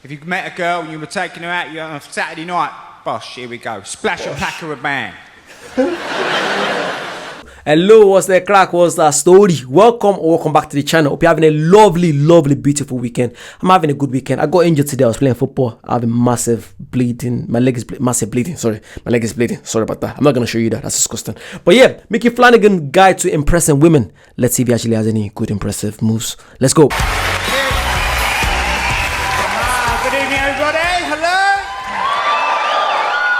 If you met a girl and you were taking her out on a Saturday night, bosh, here we go. Splash and pack her a bang. Hello, what's the crack? What's that story? Welcome back to the channel. Hope you're having a lovely, beautiful weekend. I'm having a good weekend. I got injured today. I was playing football. I have a massive bleeding. My leg is massive bleeding. Sorry, my leg is bleeding. Sorry about that. I'm not gonna show you that. That's disgusting. But yeah, Micky Flanagan guide to impressing women. Let's see if he actually has any good impressive moves. Let's go. Good evening, everybody. Hello.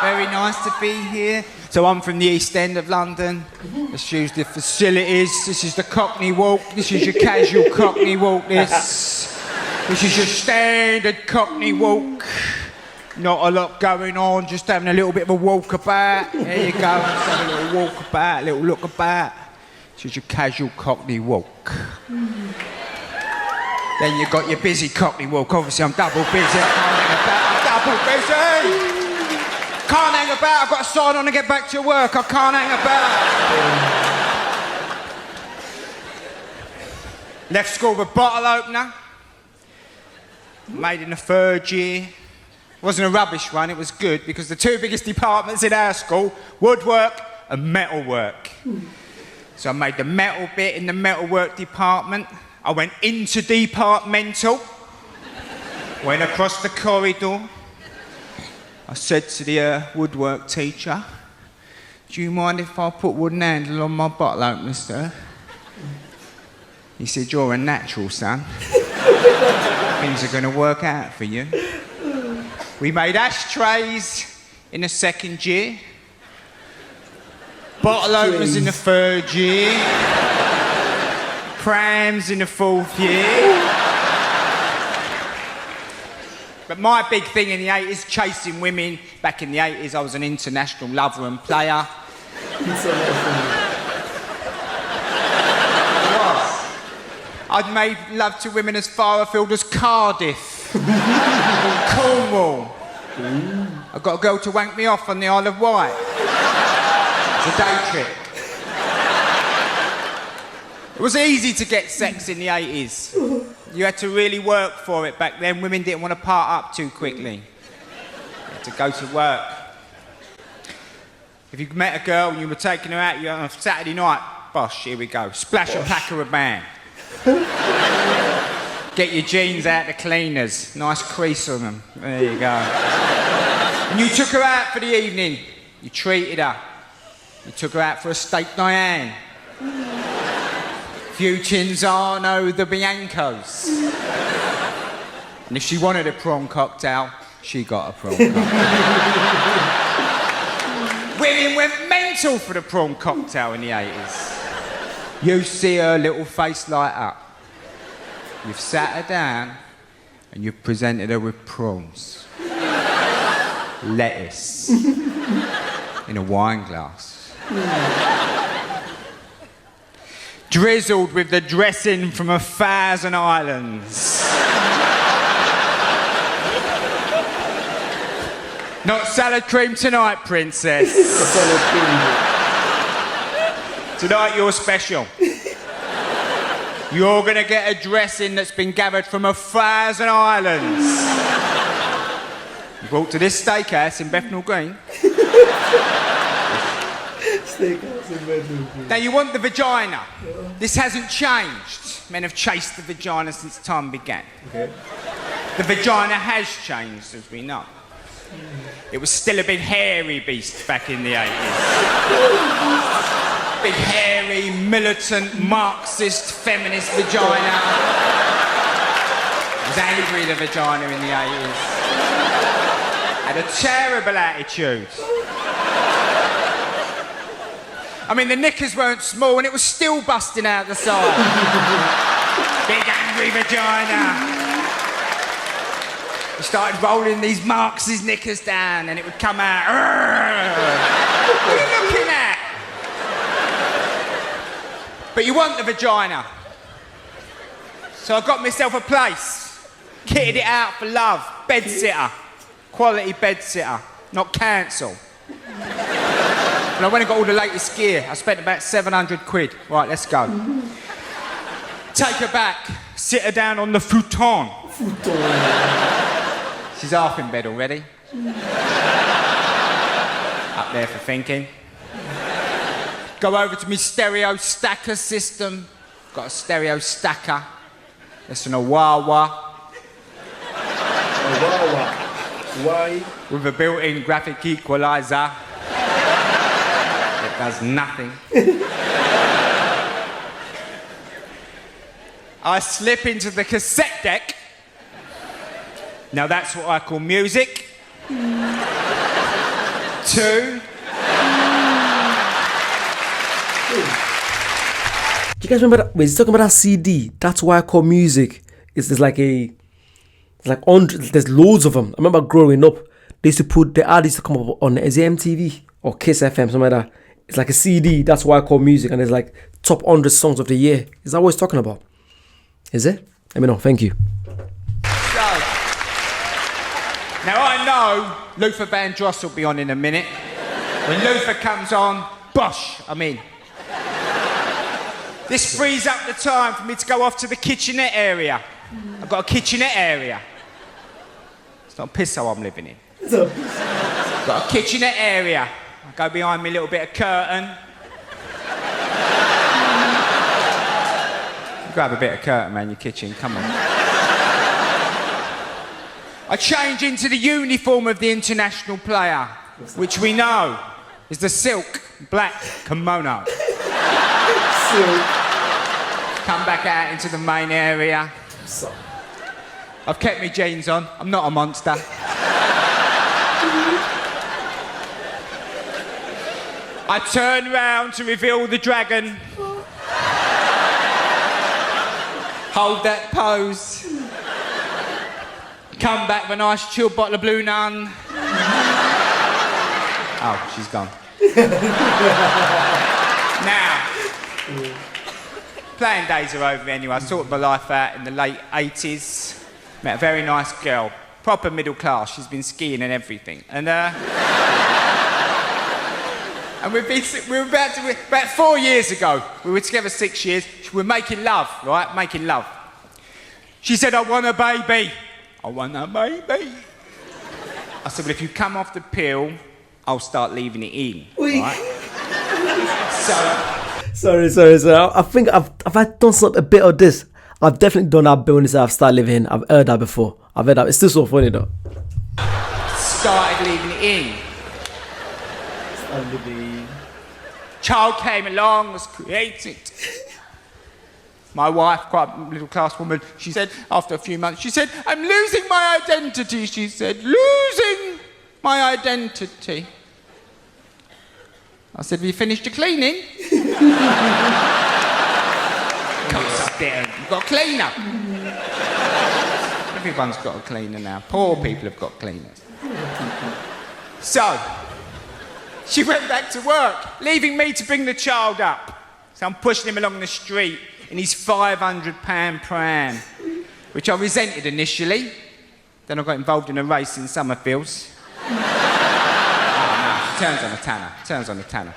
Very nice to be here. So I'm from the East End of London. Let's use the facilities. This is the Cockney Walk. This is your casual Cockney Walk. This is your standard Cockney Walk. Not a lot going on, just having a little bit of a walkabout. There you go, just have a little walkabout, a little look about. This is your casual Cockney Walk. Then you've got your busy Cockney Walk. Obviously I'm double busy. I'm double busy. Can't hang about, I've got to sign on and get back to work. I can't hang about. Left school with a bottle opener. Made in the third year. Wasn't a rubbish one, it was good because the two biggest departments in our school, woodwork and metalwork. So I made the metal bit in the metalwork department. I went into departmental. Went across the corridor. I said to the woodwork teacher, do you mind if I put wooden handle on my bottle opener, sir? He said, you're a natural, son. Things are going to work out for you. We made ashtrays in the second year. Bottle openers in the third year. Prams in the fourth year. But my big thing in the 80s, chasing women. Back in the 80s, I was an international lover and player. I'd made love to women as far afield as Cardiff, Cornwall. I got a girl to wank me off on the Isle of Wight. It's a day trip. It was easy to get sex in the 80s. You had to really work for it back then. Women didn't want to part up too quickly. You had to go to work. If you met a girl and you were taking her out on a Saturday night, bosh, here we go. Splash and pack her a bang. Get your jeans out the cleaners. Nice crease on them. There you go. And you took her out for the evening. You treated her. You took her out for a steak Diane. Few Cinzano the Biancos. And if she wanted a prawn cocktail, she got a prawn cocktail. Women went mental for the prawn cocktail in the 80s. You see her little face light up. You've sat her down and you've presented her with prawns. Lettuce. In a wine glass. Drizzled with the dressing from 1,000 islands. Not salad cream tonight, princess. Tonight you're special. You're gonna get a dressing that's been gathered from 1,000 islands. You brought to this steakhouse in Bethnal Green. Now you want the vagina. This hasn't changed. Men have chased the vagina since time began. Okay. The vagina has changed, as we know. It was still a big hairy beast back in the 80s. Big hairy, militant, Marxist, feminist vagina. It was angry, the vagina in the 80s. Had a terrible attitude. I mean, the knickers weren't small and it was still busting out the side. Big angry vagina. He started rolling these Marxist knickers down and it would come out. What are you looking at? But you want the vagina. So I got myself a place. Kitted it out for love. Bedsitter. Quality bedsitter. Not council. And I went and got all the latest gear. I spent about 700 quid. Right, let's go. Take her back. Sit her down on the futon. She's half in bed already. Up there for thinking. Go over to me stereo stacker system. Got a stereo stacker. Listen to wah wah. Why? With a built-in graphic equalizer. It does nothing. I slip into the cassette deck. Now that's what I call music. 2. Do you guys remember that? Wait, he's talking about that CD. That's why I call music. There's loads of them. I remember growing up, they used to put the artists to come up on, is it MTV or Kiss FM, something like that. It's like a CD. That's why I call music, and there's like top 100 songs of the year. Is that what he's talking about? Is it? Let me know. Thank you. So, now I know Luther Vandross will be on in a minute. When Luther comes on, bosh, I'm in. This frees up the time for me to go off to the kitchenette area. I've got a kitchenette area. It's not a piss hole I'm living in. Got a kitchenette area. I go behind me little bit of curtain. Grab a bit of curtain, man, your kitchen, come on. I change into the uniform of the international player, which we know is the silk black kimono. Silk. Come back out into the main area. I've kept my jeans on. I'm not a monster. I turn round to reveal the dragon. Hold that pose. Come back with a nice chilled bottle of Blue Nun. Oh, she's gone. Now, playing days are over anyway. I sorted my life out in the late 80s. Met a very nice girl, proper middle class. She's been skiing and everything. And about 4 years ago, we were together 6 years. We were making love, right? Making love. She said, I want a baby. I want a baby. I said, well, if you come off the pill, I'll start leaving it in, right? Sorry. I think I've done a bit of this. I've definitely done that bit when I've started living in. I've heard that before. I've heard that. It's still so funny though. Started leaving it in. Child came along, was created. My wife, quite a middle class woman, she said, after a few months, she said, I'm losing my identity. She said, losing my identity. I said, have you finished your cleaning? Come up there, you've got a cleaner. Everyone's got a cleaner now. Poor people have got cleaners. So, she went back to work, leaving me to bring the child up. So I'm pushing him along the street in his £500 pram, which I resented initially. Then I got involved in a race in Summerfields. Oh, no, she turns on the tanner.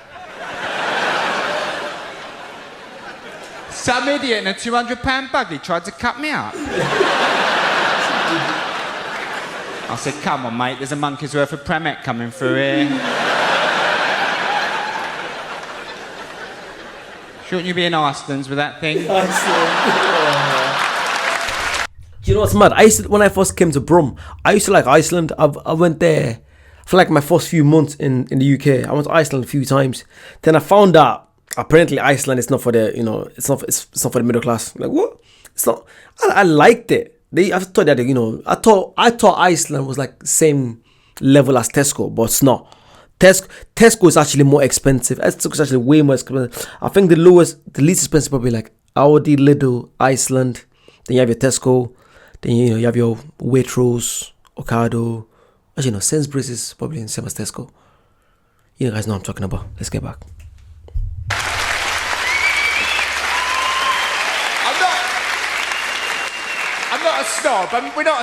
Some idiot in a £200 buggy tried to cut me up. I said, come on, mate, there's a monkey's worth of Pramet coming through here. Shouldn't you be in Iceland with that thing? Do you know what's mad? When I first came to Brum, I used to like Iceland. I went there for like my first few months in the UK. I went to Iceland a few times. Then I found out apparently Iceland is not for the, it's not for the middle class. Like, what? It's not. I liked it. I thought that, I thought Iceland was like same level as Tesco, but it's not. Tesco is actually more expensive. Tesco is actually way more expensive. I think the least expensive probably like Aldi, Lidl, Iceland. Then you have your Tesco. Then you have your Waitrose, Ocado. Actually, no, Sainsbury's is probably the same as Tesco. You guys know what I'm talking about. Let's get back. I'm not a snob. I mean, we're not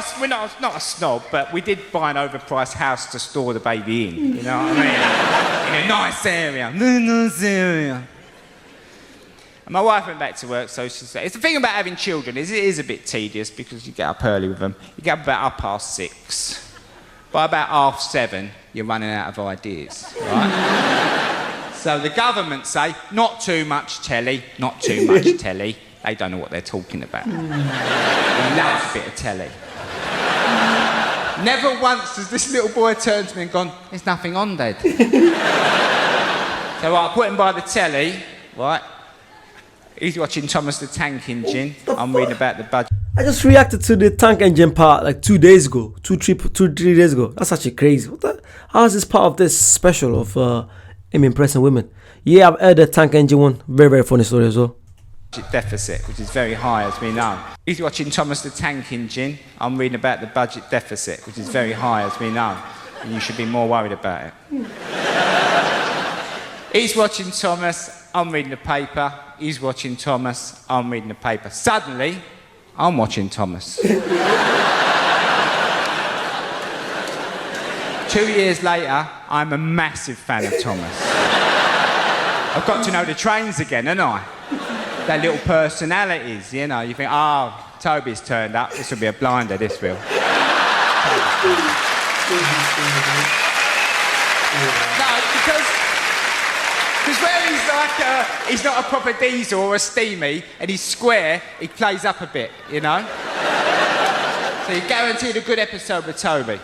a snob, but we did buy an overpriced house to store the baby in. You know what I mean? In a nice area. And my wife went back to work, so she said, it's the thing about having children is it is a bit tedious because you get up early with them. You get up about 6:30. By about 7:30, you're running out of ideas, right? So the government say, not too much telly, not too much telly. They don't know what they're talking about. He loves a bit of telly. Never once has this little boy turned to me and gone, there's nothing on, Dad. So I put him by the telly, right? He's watching Thomas the Tank Engine. I'm reading about the budget. I just reacted to the tank engine part like 2 days ago, 3 days ago. That's actually crazy. What the? How is this part of this special of him impressing women? Yeah, I've heard the tank engine one. Very, very funny story as well. Budget deficit, which is very high, as we know. He's watching Thomas the Tank Engine. I'm reading about the budget deficit, which is very high, as we know. And you should be more worried about it. He's watching Thomas. I'm reading the paper. He's watching Thomas. I'm reading the paper. Suddenly, I'm watching Thomas. 2 years later, I'm a massive fan of Thomas. I've got to know the trains again, haven't I? Their little personalities, you know. You think, oh, Toby's turned up. This will be a blinder, this will. No, because where he's like, he's not a proper diesel or a steamy, and he's square, he plays up a bit, you know? So you're guaranteed a good episode with Toby.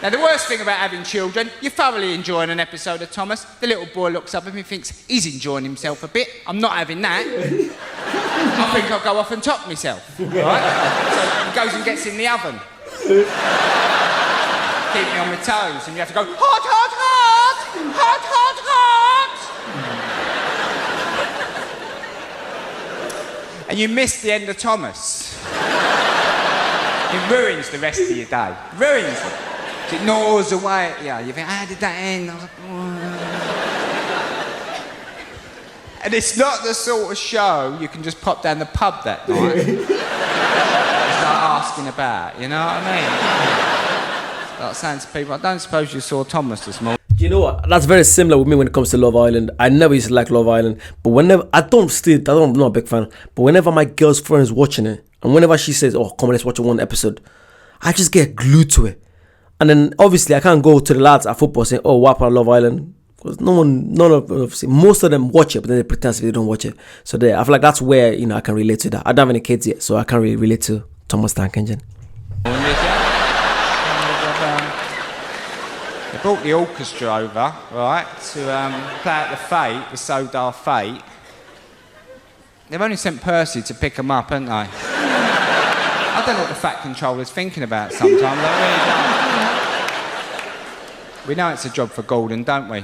Now, the worst thing about having children, you're thoroughly enjoying an episode of Thomas. The little boy looks up at me and thinks, he's enjoying himself a bit. I'm not having that. I think I'll go off and top myself, right? So he goes and gets in the oven. Keep me on my toes, and you have to go, hot, hot, hot! Hot, hot, hot! And you miss the end of Thomas. It ruins the rest of your day. Ruins it. It gnaws away at you. You think, how did that end? I was like, and it's not the sort of show you can just pop down the pub that night and start asking about, you know what I mean? Start saying to people, I don't suppose you saw Thomas this morning. You know what? That's very similar with me when it comes to Love Island. I never used to like Love Island, but whenever I'm not a big fan. But whenever my girl's friend is watching it, and whenever she says, "Oh, come on, let's watch one episode," I just get glued to it. And then obviously I can't go to the lads at football saying, "Oh, what about Love Island?" Because most of them watch it, but then they pretend they don't watch it. So I feel like that's where I can relate to that. I don't have any kids yet, so I can't really relate to Thomas Tank Engine. They brought the orchestra over, right, to play out the Fate, the So Dar Fate. They've only sent Percy to pick them up, haven't they? I don't know what the Fat Controller's thinking about sometimes. I really don't. We know it's a job for Gordon, don't we?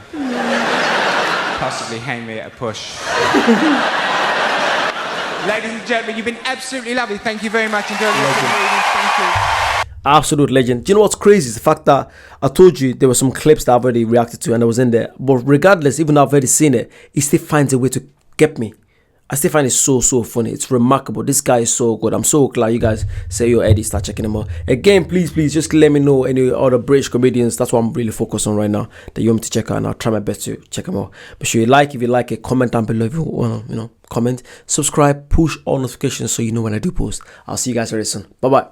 Possibly Henry at a push. Ladies and gentlemen, you've been absolutely lovely. Thank you very much. Enjoy the rest of the meeting. Thank you. Absolute legend. Do you know what's crazy? Is the fact that I told you there were some clips that I've already reacted to and I was in there. But regardless, even though I've already seen it, he still finds a way to get me. I still find it so funny. It's remarkable. This guy is so good. I'm so glad you guys say, yo, Eddie, start checking him out. Again, please, just let me know any other British comedians. That's what I'm really focused on right now, that you want me to check out, and I'll try my best to check them out. But sure, if you like it, comment down below if you want to, comment, subscribe, push all notifications so you know when I do post. I'll see you guys very soon. Bye-bye.